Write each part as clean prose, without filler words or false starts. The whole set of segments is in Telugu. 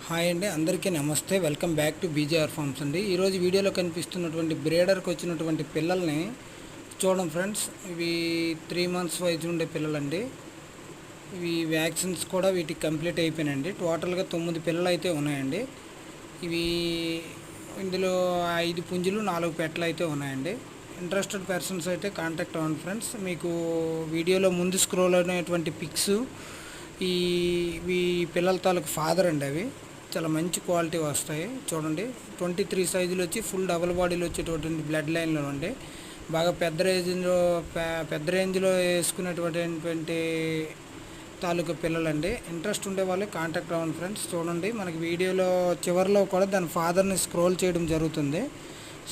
హాయ్ అండి, అందరికీ నమస్తే. Welcome back to BJR forms అండి. ఈరోజు వీడియోలో కనిపిస్తున్నటువంటి బ్రీడర్కి వచ్చినటువంటి పిల్లల్ని చూడండి ఫ్రెండ్స్. ఇవి 3 months వయసు ఉండే పిల్లలండి. ఇవి వ్యాక్సిన్స్ కూడా వీటికి కంప్లీట్ అయిపోయినాయండి. టోటల్గా 9 పిల్లలు అయితే ఉన్నాయండి. ఇవి ఇందులో 5 పుంజులు 4 పెట్టలు అయితే ఉన్నాయండి. ఇంట్రెస్టెడ్ పర్సన్స్ అయితే కాంటాక్ట్ అవ్వండి ఫ్రెండ్స్. మీకు వీడియోలో ముందు స్క్రోల్ అయినటువంటి పిక్స్ ఈ పిల్లల తాలూకు ఫాదర్ అండి. అవి చాలా మంచి క్వాలిటీ వస్తాయి. చూడండి, 23 సైజులు వచ్చి ఫుల్ డబుల్ బాడీలు వచ్చేటటువంటి బ్లడ్ లైన్లో ఉండి బాగా పెద్ద రేంజ్లో వేసుకునేటువంటి తాలూకా పిల్లలండి. ఇంట్రెస్ట్ ఉండే వాళ్ళు కాంటాక్ట్ అవ్వండి ఫ్రెండ్స్. చూడండి, మనకి వీడియోలో చివరిలో కూడా దాని ఫాదర్ని స్క్రోల్ చేయడం జరుగుతుంది.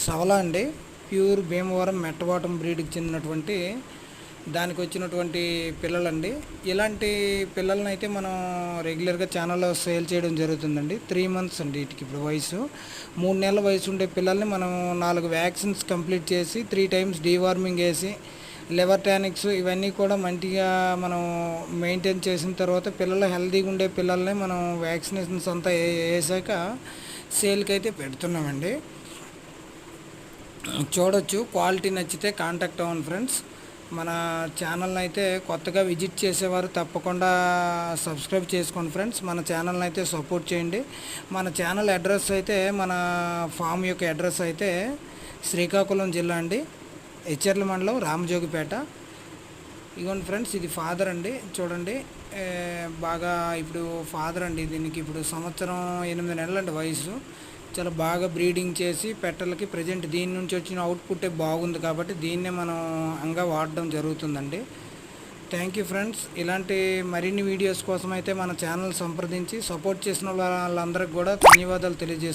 సవలా అండి, ప్యూర్ భీమవరం మెట్టవాటం బ్రీడ్కి చెందినటువంటి దానికి వచ్చినటువంటి పిల్లలండి. ఇలాంటి పిల్లలను అయితే మనం రెగ్యులర్గా ఛానల్లో సేల్ చేయడం జరుగుతుందండి. 3 months అండి వీటికి ఇప్పుడు వయసు. 3 నెలల వయసు ఉండే పిల్లల్ని మనం 4 వ్యాక్సిన్స్ కంప్లీట్ చేసి 3 times డీవార్మింగ్ వేసి లివర్ టానిక్స్ ఇవన్నీ కూడా మంచిగా మనం మెయింటైన్ చేసిన తర్వాత పిల్లలు హెల్తీగా ఉండే పిల్లల్ని మనం వ్యాక్సినేషన్స్ అంతా వేసాక సేల్కి అయితే పెడుతున్నామండి. చూడొచ్చు, క్వాలిటీ నచ్చితే కాంటాక్ట్ అవ్వండి ఫ్రెండ్స్. మన ఛానల్ని అయితే కొత్తగా విజిట్ చేసేవారు తప్పకుండా సబ్స్క్రైబ్ చేసుకోండి ఫ్రెండ్స్. మన ఛానల్ని అయితే సపోర్ట్ చేయండి. మన ఛానల్ అడ్రస్ అయితే, మన ఫామ్ యొక్క అడ్రస్ అయితే శ్రీకాకుళం జిల్లా అండి, హెచ్చర్ల మండలం, రామజోగిపేట. ఇగోండి ఫ్రెండ్స్, ఇది ఫాదర్ అండి. చూడండి, బాగా ఇప్పుడు ఫాదర్ అండి. దీనికి ఇప్పుడు 8 నెలలు అండి వయసు. చాలా బాగా బ్రీడింగ్ చేసి పెట్టలకి ప్రజెంట్ దీని నుంచి వచ్చిన అవుట్పుట్టే బాగుంది కాబట్టి దీన్నే మనం వాడడం జరుగుతుందండి. Thank you friends. ఇలాంటి మరిన్ని వీడియోస్ కోసం అయితే మన ఛానల్ సంప్రదించి సపోర్ట్ చేసిన వాళ్ళందరికీ కూడా ధన్యవాదాలు తెలియజేస్తున్నాను.